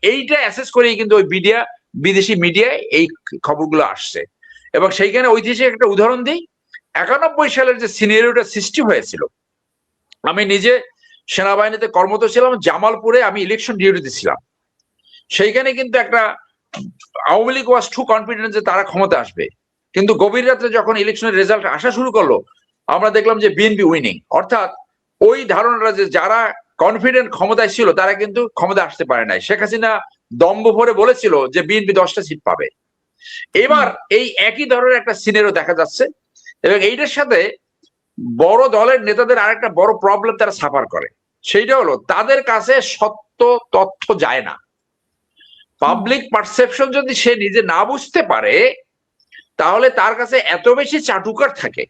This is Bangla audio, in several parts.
এইটা অ্যাসেস করেই কিন্তু ওই বিদেশি মিডিয়ায় এই খবরগুলো আসছে। এবং সেইখানে ঐতিহাসিক একটা উদাহরণ দিই, 91 সালের যে সিনারিওটা সৃষ্টি হয়েছিল, আমি নিজে সেনাবাহিনীতে কর্মরত ছিলাম, জামালপুরে আমি ইলেকশন ডিউটিতে ছিলাম। সেইখানে কিন্তু একটা আওয়ামী লীগ ওয়াজ টু কনফিডেন্ট যে তারা ক্ষমতা আসবে, কিন্তু গভীর রাত্রে যখন ইলেকশনের রেজাল্ট আসা শুরু করলো, আমরা দেখলাম যে বিএনপি উইনিং। অর্থাৎ ওই ধারণাটা যে যারা কনফিডেন্ট ক্ষমতায় ছিল তারা কিন্তু ক্ষমতা আসতে পারে নাই। শেখ হাসিনা দম্ভ ভরে বলেছিল যে বিএনপি 10টা সিট পাবে। এবার এই একই ধরনের একটা সিনারিও দেখা যাচ্ছে, এবং এইটার সাথে বড় দলের নেতাদের আরেকটা বড় প্রবলেম তারা সাফার করে, সেইটা হলো তাদের কাছে সত্য তথ্য যায় না। পাবলিক পারসেপশন যদি সে নিজে না বুঝতে পারে, তাহলে তার কাছে এত বেশি চাটুকার থাকে,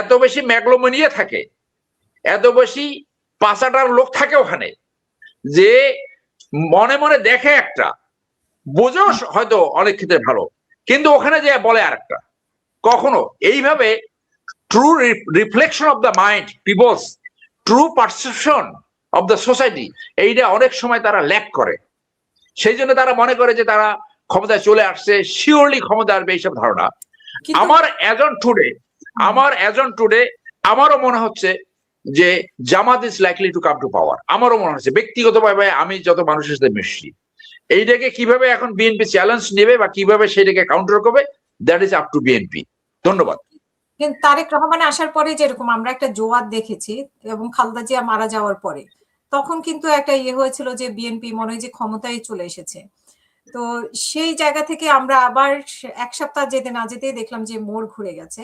এত বেশি ম্যাগলোমানিয়া থাকে, এত বেশি পাচাটার লোক থাকে ওখানে, যে মনে মনে দেখে একটা, বোঝাও হয়তো অনেক ক্ষেত্রে ভালো, কিন্তু ওখানে যে বলে আরেকটা। কখনো এইভাবে true reflection of the mind, people's true perception of the society, এইটা অনেক সময় তারা ল্যাক করে। সেই জন্য তারা মনে করে যে তারা ক্ষমতায় চলে আসছে, শিওরলি ক্ষমতা আসবে, এইসব ধারণা। আমার এজন টুডে আমারও মনে হচ্ছে যে Jamaat is likely to come to power. আমারও মনে হচ্ছে ব্যক্তিগতভাবে, আমি যত মানুষের সাথে মিশছি, এইটাকে কিভাবে এখন বিএনপি চ্যালেঞ্জ নেবে বা কিভাবে সেটাকে কাউন্টার করবে, that is up to BNP. ধন্যবাদ। কিন্তু তারেক রহমান আসার পরে যেরকম আমরা একটা জোয়ার দেখেছি, এবং খালেদা জিয়া মারা যাওয়ার পরে তখন কিন্তু একটা হয়েছিল যে বিএনপি মনে হয় যে ক্ষমতায় চলে এসেছে। তো সেই জায়গা থেকে আমরা আবার এক সপ্তাহ যেতে না যেতেই দেখলাম যে মোড় ঘুরে গেছে।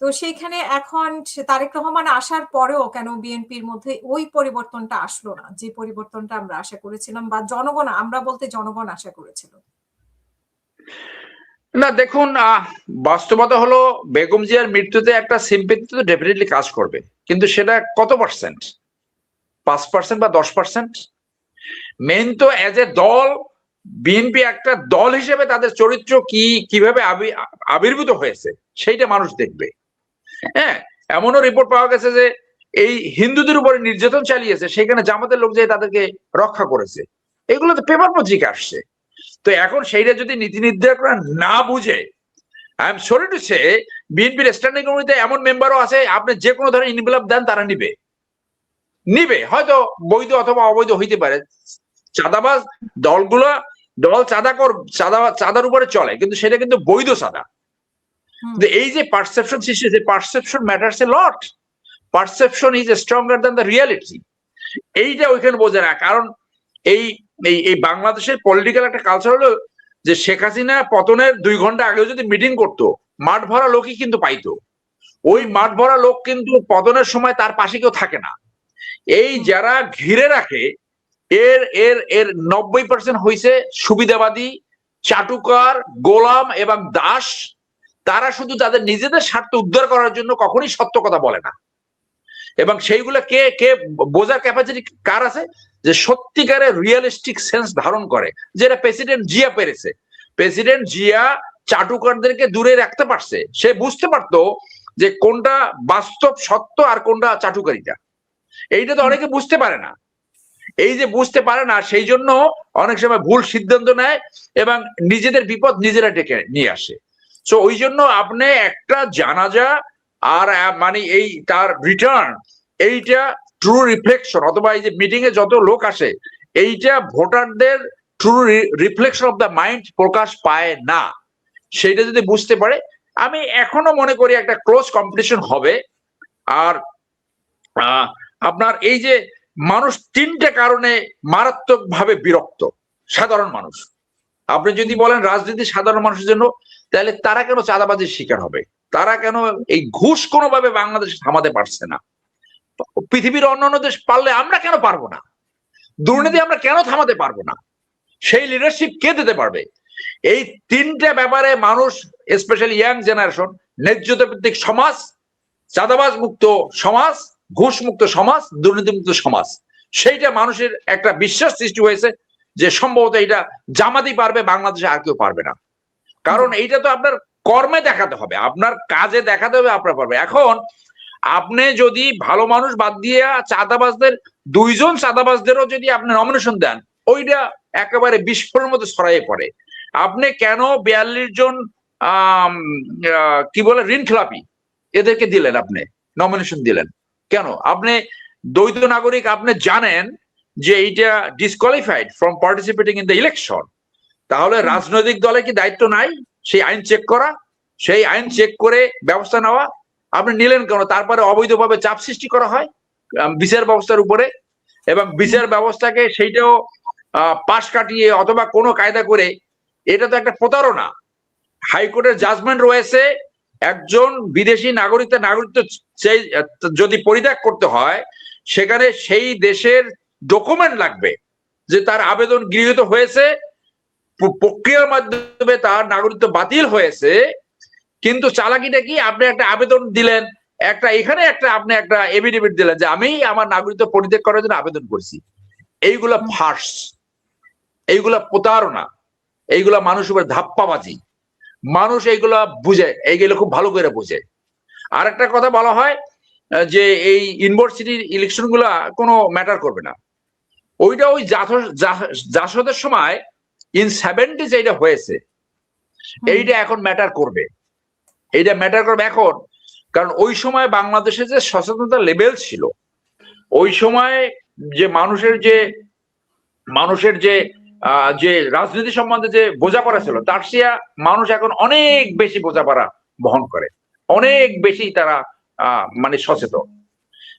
তো সেইখানে এখন তারেক রহমান আসার পরেও কেন বিএনপির মধ্যে ওই পরিবর্তনটা আসলো না, যে পরিবর্তনটা আমরা আশা করেছিলাম, বা জনগণ, আমরা বলতে জনগণ আশা করেছিল? না দেখুন, বাস্তবতা হলো বেগম জিয়ার মৃত্যুতে একটা সিম্পেথি তো ডেফিনেটলি কাজ করবে, কিন্তু সেটা কত পার্সেন্ট? 5% বা 10%? মেন তো এজ এ দল, বিএনপি একটা দল হিসেবে তাদের চরিত্র কিভাবে আবির্ভূত হয়েছে সেইটা মানুষ দেখবে। হ্যাঁ, এমনও রিপোর্ট পাওয়া গেছে যে এই হিন্দুদের উপরে নির্যাতন চালিয়েছে, সেখানে জামাতের লোক যে তাদেরকে রক্ষা করেছে। এগুলো তো পেপার পত্রিকা আসছে। তো এখন সেইটা যদি নীতি নির্ধারকরা না বুঝে, I am sorry to say, বিএনপির স্ট্যান্ডিং কমিটিতে এমন মেম্বারও আছে, আপনি যে কোনো ধরনের ইনভেলপ দেন তারা নিবে, হয়তো বৈধ অথবা অবৈধ হইতে পারে। চাঁদাবাজ দল চাঁদার উপরে চলে, কিন্তু সেটা কিন্তু বৈধ চাঁদা। এই যে পারসেপশন সৃষ্টি, যে perception matters A lot, perception is stronger than the reality, এইটা ওইখানে বোঝে না। কারণ এই বাংলাদেশের পলিটিক্যাল একটা কালচার হলো যে শেখ হাসিনা পতনের 2 ঘন্টা আগেও যদি মিটিং করতো, মাঠ ভরা লোকই কিন্তু পাইতো। ওই মাঠ ভরা লোক কিন্তু পতনের সময় তার পাশে কেউ থাকে না। এই যারা ঘিরে রাখে, এর 90% হইছে সুবিধাবাদী, চাটুকার, গোলাম এবং দাস। তারা শুধু তাদের নিজেদের স্বার্থ উদ্ধার করার জন্য কখনোই সত্য কথা বলে না। এবং সেইগুলো কে বোঝার ক্যাপাসিটি কার আছে, যে সত্যিকারের রিয়েলিস্টিক সেন্স ধারণ করে, যেটা প্রেসিডেন্ট জিয়া পেরেছে। প্রেসিডেন্ট জিয়া চাটুকারদেরকে দূরে রাখতে পারছে। সে বুঝতে পারতো যে কোনটা বাস্তব সত্য আর কোনটা চাটুকারিতা। এইটা তো অনেকে বুঝতে পারে না। এই যে বুঝতে পারে না, সেই জন্য অনেক সময় ভুল সিদ্ধান্ত নেয় এবং নিজেদের বিপদ নিজেরা ডেকে নিয়ে আসে। সো ওই জন্য আপনি একটা জানাজা আর মানে এই তার রিটার্ন, এইটা ট্রু রিফ্লেকশন, অথবা এই যে মিটিং এ যত লোক আসে, এইটা ভোটারদের true reflection of the mind প্রকাশ পায় না। সেইটা যদি বুঝতে পারে, আমি এখনো মনে করি একটা ক্লোজ কম্পিটিশন হবে। আর আপনার এই যে মানুষ 3টে কারণে মারাত্মক ভাবে বিরক্ত, সাধারণ মানুষ। আপনি যদি বলেন রাজনীতি সাধারণ মানুষের জন্য, তাহলে তারা কেন চাঁদাবাজির শিকার হবে? তারা কেন এই ঘুষ কোনোভাবে বাংলাদেশে থামাতে পারছে না? পৃথিবীর অন্যান্য দেশ পারলে আমরা কেন পারবো না? দুর্নীতি আমরা কেন থামাতে পারবো না? সেই লিডারশিপ কে দিতে পারবে? এই 3টে ব্যাপারে মানুষ, স্পেশালি ইয়াং জেনারেশন, ন্যায্যতা ভিত্তিক সমাজ, চাঁদাবাজ মুক্ত সমাজ, ঘুষ মুক্ত সমাজ, দুর্নীতি মুক্ত সমাজ, সেইটা মানুষের একটা বিশ্বাস সৃষ্টি হয়েছে যে সম্ভবত এটা জামাতই পারবে, বাংলাদেশে আর কেউ পারবে না। কারণ এইটা তো আপনার কর্মে দেখাতে হবে, আপনার কাজে দেখাতে হবে আপনার পারবে। এখন আপনি যদি ভালো মানুষ বাদ দিয়ে চাঁদাবাজদের, 2 জন চাঁদাবাজদেরও যদি আপনি নমিনেশন দেন, ওইটা একেবারে বিস্ফোরণের মতো ছড়াইয়ে পড়ে। আপনি কেন 42 জন কি বলে ঋণ খেলাপি এদেরকে দিলেন, আপনি নমিনেশন দিলেন কেন? আপনি দ্বৈত নাগরিক, আপনি জানেন যে এইটা disqualified from participating in the election. তাহলে রাজনৈতিক দলে কি দায়িত্ব নাই সেই আইন চেক করা, সেই আইন চেক করে ব্যবস্থা নেওয়া? আপনি নিলেন কেন? তারপরে অবৈধভাবে চাপ সৃষ্টি করা হয় বিচার ব্যবস্থার উপরে, এবং বিচার ব্যবস্থাকে সেইটাও পাশ কাটিয়ে অথবা কোনো কায়দা করে, এটা তো একটা প্রতারণা। হাইকোর্টের জাজমেন্ট রয়েছে, একজন বিদেশি নাগরিকত্ব যদি পরিত্যাগ করতে হয়, সেখানে সেই দেশের ডকুমেন্ট লাগবে যে তার আবেদন গৃহীত হয়েছে, প্রক্রিয়ার মাধ্যমে তার নাগরিকত্ব বাতিল হয়েছে। কিন্তু চালাকিটা কি, আপনি একটা আবেদন দিলেন, এখানে আপনি একটা এফিডেভিট দিলেন যে আমি আমার নাগরিকত্ব পরিত্যাগ করার জন্য আবেদন করছি। এইগুলা ফার্স, এইগুলা প্রতারণা, এইগুলা মানুষ উপর ধাপ্পাবাজি। মানুষ এইগুলা বুঝে, এইগুলো খুব ভালো করে বুঝে। আর একটা কথা বলা হয় যে এই ইউনিভার্সিটির ইলেকশন গুলা কোনো ম্যাটার করবে না। ওইটা ওই জাসদের সময় ইন 70s এইটা হয়েছে, এইটা এখন ম্যাটার করবে। এইটা ম্যাটার করবে এখন, কারণ ওই সময় বাংলাদেশে যে সচেতনতা লেভেল ছিল, ওই সময় যে মানুষের যে রাজনীতি সম্বন্ধে যে বোঝাপড়া ছিল, তার চেয়ে মানুষ এখন অনেক বেশি বোঝাপড়া বহন করে, অনেক বেশি তারা মানে সচেতন।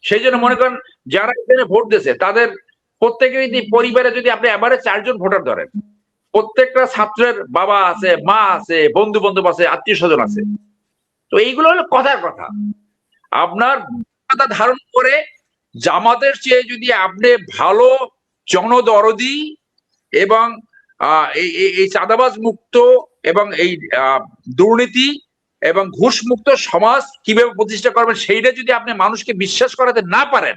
সেই জন্য মনে করেন যারা এখানে ভোট দিয়েছে তাদের প্রত্যেকেরই পরিবারে যদি আপনি এবারে 4 জন ভোটার ধরেন, প্রত্যেকটা ছাত্রের বাবা আছে, মা আছে, বন্ধু বান্ধব আছে, আত্মীয় স্বজন আছে। তো এইগুলো হলো কথার কথা। আপনার কথা ধারণ করে জামাতের চেয়ে যদি আপনি ভালো জনদরদি এবং এই চাঁদাবাজ মুক্ত এবং এই দুর্নীতি এবং ঘুষ মুক্ত সমাজ কিভাবে প্রতিষ্ঠা করবেন, সেইটা যদি আপনি মানুষকে বিশ্বাস করাতে না পারেন,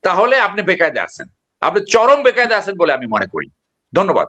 তাহলে আপনি বেকায়দা আছেন, আপনি চরম বেকায়দা আছেন বলে আমি মনে করি। ধন্যবাদ।